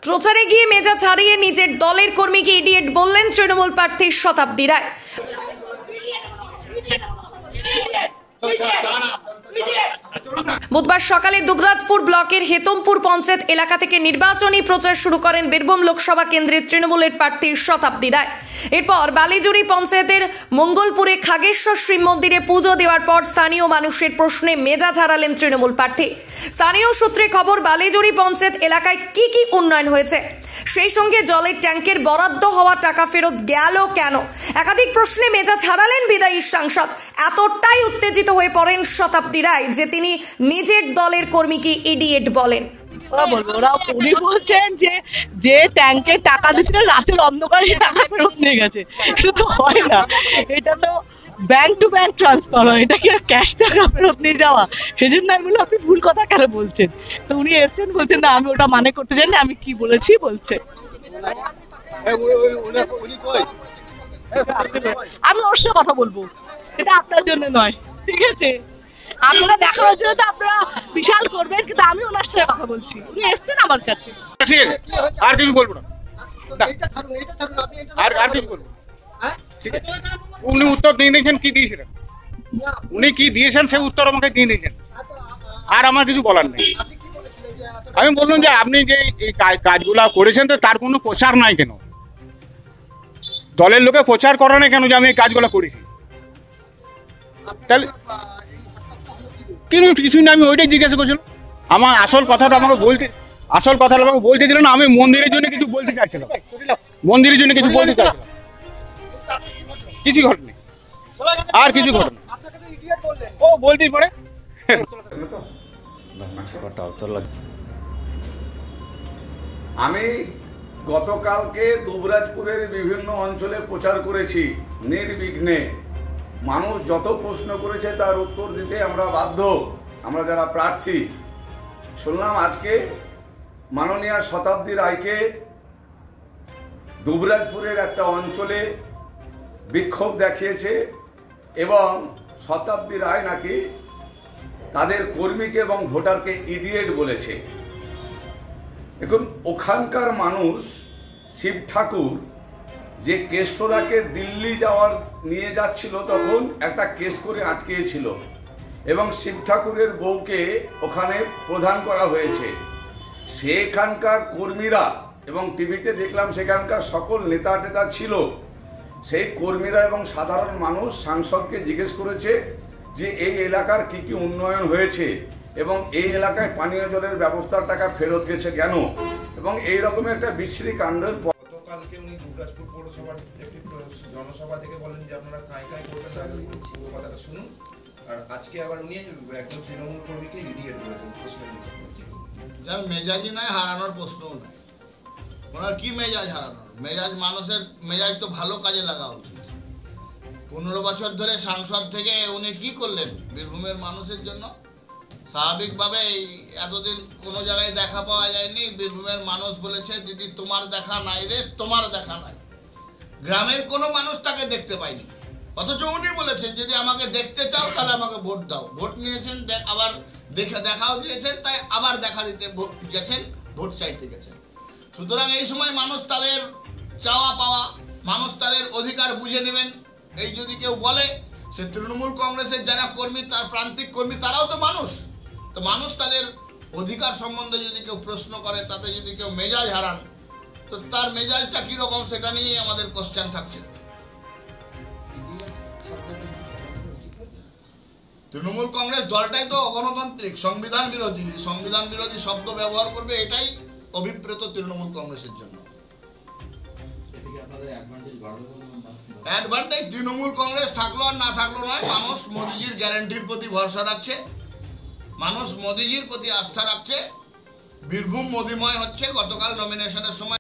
প্রচারে গিয়ে মেজাজ হারিয়ে নিজের দলের কর্মীকে ইডিয়েট বললেন তৃণমূল প্রার্থী শতাব্দী রায়। বুধবার সকালে দুবরাজপুর ব্লকের হেতমপুর পঞ্চায়েত এলাকা থেকে নির্বাচনী প্রচার শুরু করেন বীরভূম লোকসভা কেন্দ্রের তৃণমূলের প্রার্থী শতাব্দী রায়। এরপর বালিজুড়ি পঞ্চায়েতের মঙ্গলপুরে খাগেশ্বর শ্রী মন্দিরে পুজো দেওয়ার পর স্থানীয় মানুষের প্রশ্নে মেজাজ হারালেন তৃণমূল প্রার্থী। স্থানীয় সূত্রে খবর, বালিজুড়ি পঞ্চায়েত এলাকায় কি উন্নয়ন হয়েছে, সেই সঙ্গে জলের ট্যাঙ্কের বরাদ্দ হওয়া টাকা ফেরত গেল কেন, একাধিক প্রশ্নে মেজাজ হারালেন বিদায়ী সাংসদ। এতটাই উত্তেজিত হয়ে পড়েন শতাব্দী রায় যে তিনি নিজের দলের কর্মীকে ইডিয়েট বলেন। উনি বলছেন যে ট্যাঙ্কের টাকা দিচ্ছিল রাতের অন্ধকারে টাকা ফেরত নিয়ে গেছে। এটা তো হয় না, এটা তো ব্যাংক টু ব্যাংক ট্রান্সফার হয়, এটা কি ক্যাশ টাকা ফেরত নিয়ে যাওয়া? সেজন্য আমি বললাম আপনি ভুল কথা কেন বলছেন। তো উনি এসছেন, বলছেন না আমি ওটা মানে করতে চাই না, আমি কি বলেছি বলছে। আমি ওর সাথে কথা বলবো, এটা আপনার জন্য নয়, ঠিক আছে? আপনারা দেখানোর জন্য তো আপনারা বিশাল করবেন, কিন্তু আমি ওনার সাথে কথা বলছি, উনি এসছেন আমার কাছে। ঠিক আছে, আর কিছু বলবো না, আর কিছু বলবো। ঠিক আছে, উনি উত্তর দিয়ে দিয়েছেন, কি দিয়েছিলেন উনি, কি দিয়েছেন সে উত্তর আমাকে দিয়ে দিয়েছেন, আর আমার কিছু বলার নেই। আমি বললাম যে আপনি যে এই কাজগুলা করেছেন তো তার কোনো প্রচার নাই কেন, দলের লোকে প্রচার করে না কেন যে আমি এই কাজগুলো করেছি? তাহলে কিছু না, আমি ওইটাই জিজ্ঞাসা করছিলাম। আমার আসল কথাটা আমাকে বলতে দিল না। আমি মন্দিরের জন্য কিছু বলতে চাইছিলাম, মন্দিরের জন্য কিছু বলতে চাইছিলাম, কিছু ঘটেনি, আর কিছু ঘটেনি। ও বলতেই পারে। আমি গতকালকে দুবরাজপুরের বিভিন্ন অঞ্চলে প্রচার করেছি নির্বিঘ্নে। মানুষ যত প্রশ্ন করেছে তার উত্তর দিতে আমরা বাধ্য, আমরা যারা প্রার্থী। শুনলাম আজকে মাননীয় শতাব্দী রায়কে দুবরাজপুরের একটা অঞ্চলে বিক্ষোভ দেখিয়েছে এবং শতাব্দী রায় নাকি তাদের কর্মীকে এবং ভোটারকে ইডিয়েট বলেছে। এখন ওখানকার মানুষ শিব ঠাকুর যে কেষ্টদাকে দিল্লি নিয়ে যাচ্ছিল, তখন একটা কেস করে আটকিয়েছিল এবং শিব ঠাকুরের বউকে ওখানে প্রধান করা হয়েছে। সেখানকার কর্মীরা এবং টিভিতে দেখলাম সেখানকার সকল নেতা টেতা ছিল, সেই কর্মীরা এবং সাধারণ মানুষ সাংসদকে জিজ্ঞেস করেছে যে এই এলাকার কি উন্নয়ন হয়েছে এবং এই এলাকায় পানীয় জলের ব্যবস্থার টাকা ফেরত গেছে কেন, এবং এই রকমের একটা বিশ্রী কাণ্ডের। গতকালকে উনি দুবরাজপুর পৌরসভার একটি জনসভা থেকে বলেন যে আপনারা কাঁই করবেন, পুরো কথাটা শুনুন। আর আজকে আবার উনি একজন তৃণমূল কর্মীকে ইডিয়েট বলেছেন। যার মেজাজই নাই, হারানোর প্রশ্নও নাই। ওনার কি মেজাজ হারানোর? মেজাজ, মানুষের মেজাজ তো ভালো কাজে লাগা উচিত। 15 বছর ধরে সাংসদ থেকে উনি কি করলেন বীরভূমের মানুষের জন্য? স্বাভাবিকভাবে এতদিন কোনো জায়গায় দেখা পাওয়া যায়নি। বীরভূমের মানুষ বলেছে দিদি তোমার দেখা নাই রে, তোমার দেখা নাই। গ্রামের কোনো মানুষ তাকে দেখতে পায়নি, অথচ উনি বলেছেন যদি আমাকে দেখতে চাও তাহলে আমাকে ভোট দাও। ভোট নিয়েছেন, আবার দেখাও দিয়েছেন, তাই আবার দেখা দিতে গেছেন, ভোট চাইতে গেছেন। সুতরাং এই সময় মানুষ তাদের চাওয়া পাওয়া, মানুষ তাদের অধিকার বুঝে নেবেন। এই যদি কেউ বলে সে তৃণমূল কংগ্রেসের যারা কর্মী, তার প্রান্তিক কর্মী, তারাও তো মানুষ। তো মানুষ তাদের অধিকার সম্বন্ধে যদি কেউ প্রশ্ন করে, তাতে যদি কেউ মেজাজ হারান, তো তার মেজাজটা কীরকম সেটা নিয়েই আমাদের কোশ্চেন থাকছে। তৃণমূল কংগ্রেস দলটাই তো অগণতান্ত্রিক, সংবিধান বিরোধী শব্দ ব্যবহার করবে, এটাই অভিপ্রেত তৃণমূল কংগ্রেসের জন্য। অ্যাডভান্টেজ তৃণমূল কংগ্রেস থাকলো আর না থাকলো নয়, মানুষ মোদিজির গ্যারান্টির প্রতি ভরসা রাখছে, মানুষ মোদিজির প্রতি আস্থা রাখছে। বীরভূম মোদিময় হচ্ছে। গতকাল নমিনেশনের সময়